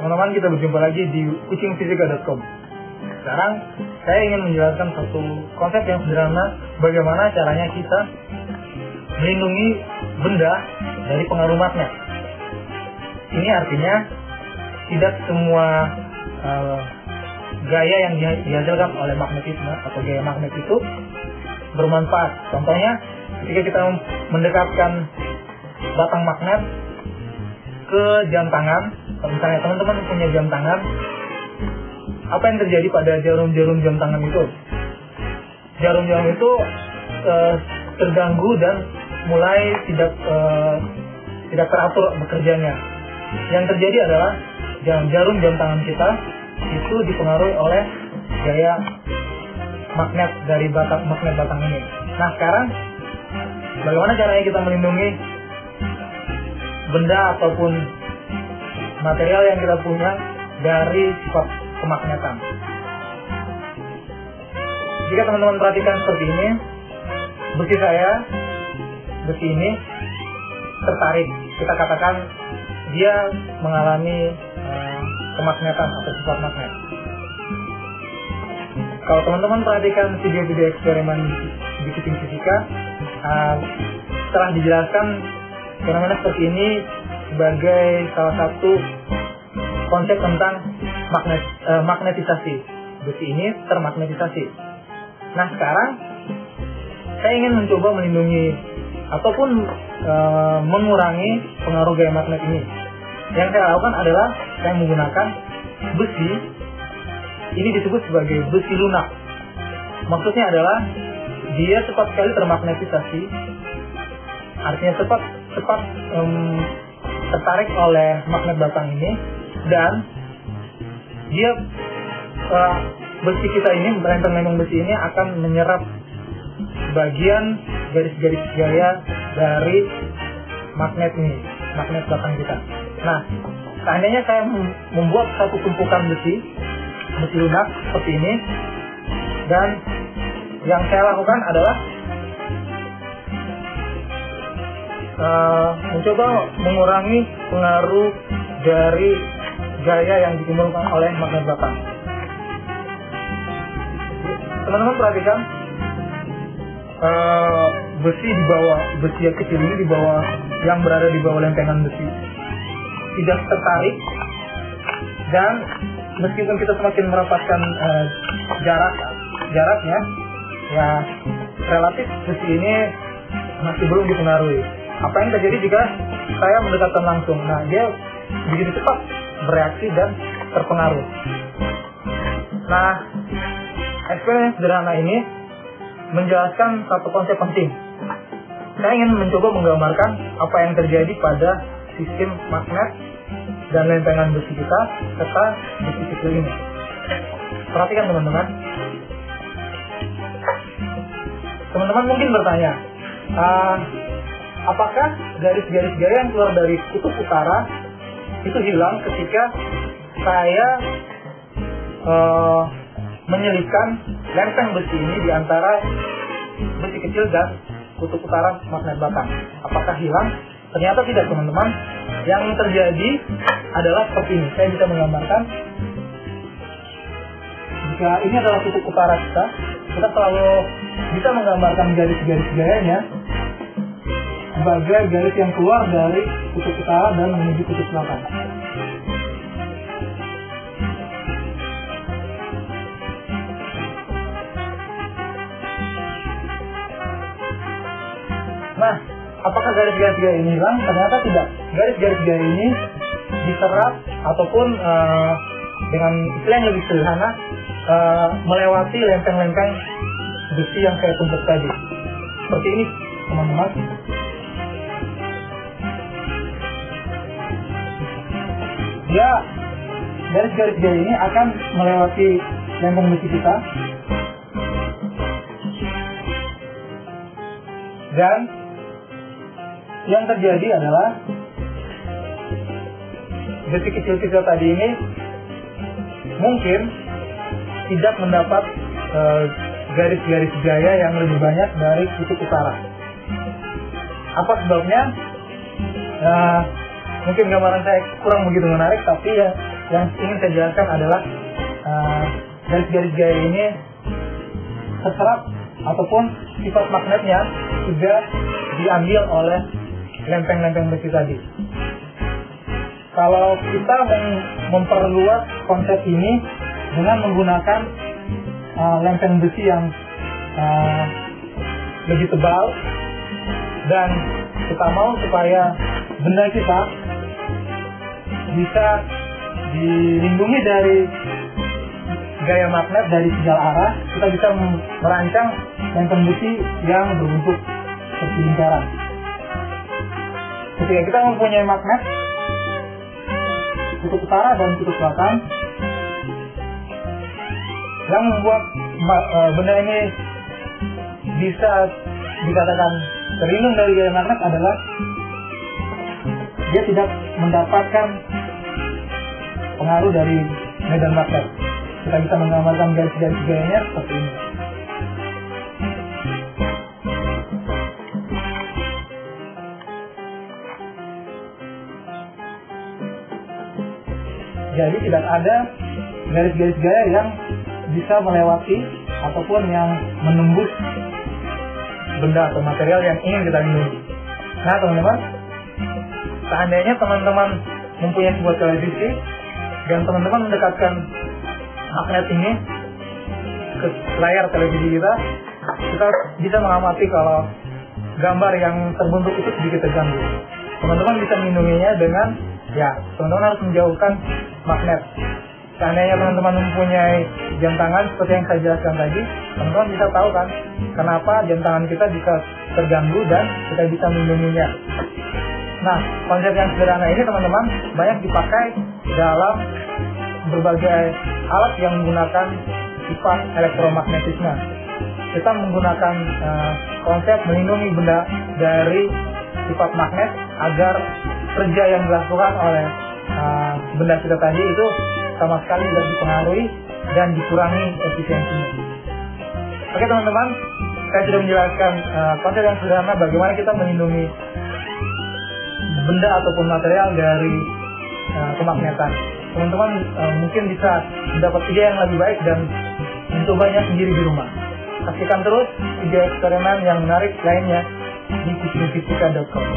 Teman-teman, kita berjumpa lagi di kucingfisika.com. Sekarang saya ingin menjelaskan satu konsep yang sederhana, bagaimana caranya kita melindungi benda dari pengaruh magnet. Ini artinya tidak semua gaya yang dihasilkan oleh magnetisme atau gaya magnet itu bermanfaat. Contohnya, ketika kita mendekatkan batang magnet ke jam tangan, misalnya teman-teman punya jam tangan, apa yang terjadi pada jarum-jarum jam tangan itu? Jarum-jarum itu terganggu dan mulai tidak teratur bekerjanya. Yang terjadi adalah jarum jam tangan kita itu dipengaruhi oleh gaya magnet dari magnet batang ini. Nah, sekarang bagaimana caranya kita melindungi benda ataupun material yang kita punya dari sifat kemagnetan? Jika teman-teman perhatikan seperti ini, besi ini tertarik, kita katakan dia mengalami kemagnetan atau sifat magnet. Kalau teman-teman perhatikan video-video eksperimen di Kucing Fisika, telah dijelaskan fenomena seperti ini sebagai salah satu konsep tentang magnetisasi. Besi ini termagnetisasi. Nah, sekarang saya ingin mencoba melindungi ataupun mengurangi pengaruh gaya magnet ini. Yang saya lakukan adalah saya menggunakan besi. Ini disebut sebagai besi lunak. Maksudnya adalah dia cepat sekali termagnetisasi. Artinya cepat tertarik oleh magnet batang ini, dan dia besi kita ini, lempeng-lempeng besi ini akan menyerap bagian garis-garis gaya dari magnet ini, magnet batang kita. Nah, seandainya saya membuat satu tumpukan besi lunak seperti ini, dan yang saya lakukan adalah mencoba mengurangi pengaruh dari gaya yang ditimbulkan oleh magnet batang. Teman-teman perhatikan, besi yang kecil ini di bawah, yang berada di bawah lempengan besi tidak tertarik, dan meskipun kita semakin merapatkan jaraknya, ya relatif besi ini masih belum dipengaruhi. Apa yang terjadi jika saya mendekatkan langsung? Nah, dia begitu cepat bereaksi dan terpengaruh. Nah, eksperimen sederhana ini menjelaskan satu konsep penting. Saya ingin mencoba menggambarkan apa yang terjadi pada sistem magnet dan lempengan besi kita serta besi kecil ini. Perhatikan teman-teman. Teman-teman mungkin bertanya, apakah garis-garis gaya yang keluar dari kutub utara itu hilang ketika saya menyelipkan lempeng besi ini di antara besi kecil dan kutub utara magnet batang? Apakah hilang? Ternyata tidak, teman-teman. Yang terjadi adalah seperti ini. Saya bisa menggambarkan. Jika ini adalah kutub utara kita selalu bisa menggambarkan garis-garis gayanya sebagai garis yang keluar dari kutub utara dan menuju kutub selatan. Nah, apakah garis-garis gaya ini hilang? Ternyata tidak. Garis-garis gaya ini diserap ataupun dengan istilah yang lebih sederhana, melewati lempeng-lempeng besi yang saya tumpuk tadi. Seperti ini, teman-teman. Ya, garis-garis gaya ini akan melewati lempeng besi kita, dan yang terjadi adalah besi kecil kita tadi ini mungkin tidak mendapat garis-garis gaya yang lebih banyak dari kutub utara. Apa sebabnya? Mungkin gambaran saya kurang begitu menarik, tapi ya yang ingin saya jelaskan adalah garis-garis gaya ini terserap ataupun sifat magnetnya sudah diambil oleh lempeng-lempeng besi tadi. Kalau kita memperluas konsep ini dengan menggunakan lempeng besi yang lebih tebal, dan kita mau supaya benda kita bisa dilindungi dari gaya magnet dari segala arah, kita bisa merancang lempeng besi yang berbentuk seperti lingkaran. Ketika kita mempunyai magnet kutub utara dan kutub selatan, yang membuat benda ini bisa dikatakan terlindung dari gaya magnet adalah dia tidak mendapatkan pengaruh dari medan magnet. Kita bisa menggambarkan garis-garis gayanya seperti ini. Jadi tidak ada garis-garis gaya yang bisa melewati ataupun yang menembus benda atau material yang ingin kita lindungi. Nah teman-teman, seandainya teman-teman mempunyai sebuah televisi dan teman-teman mendekatkan magnet ini ke layar televisi kita bisa mengamati kalau gambar yang terbentuk itu sedikit terganggu. Teman-teman bisa melindunginya dengan teman-teman harus menjauhkan magnet. Seandainya teman-teman mempunyai jam tangan seperti yang saya jelaskan tadi, teman-teman bisa tahu kan kenapa jam tangan kita bisa terganggu dan kita bisa melindunginya. Nah, konsep yang sederhana ini teman-teman banyak dipakai dalam berbagai alat yang menggunakan sifat elektromagnetisme. Kita menggunakan konsep melindungi benda dari sifat magnet agar kerja yang dilakukan oleh benda kita tadi itu sama sekali tidak dipengaruhi dan dikurangi efisiensinya. Oke teman-teman, saya sudah menjelaskan konsep yang sederhana bagaimana kita melindungi benda ataupun material dari kemagnetan. Teman-teman mungkin bisa mendapat ide yang lebih baik dan mencobanya sendiri di rumah. Saksikan terus video eksperimen yang menarik lainnya di kucingfisika.com.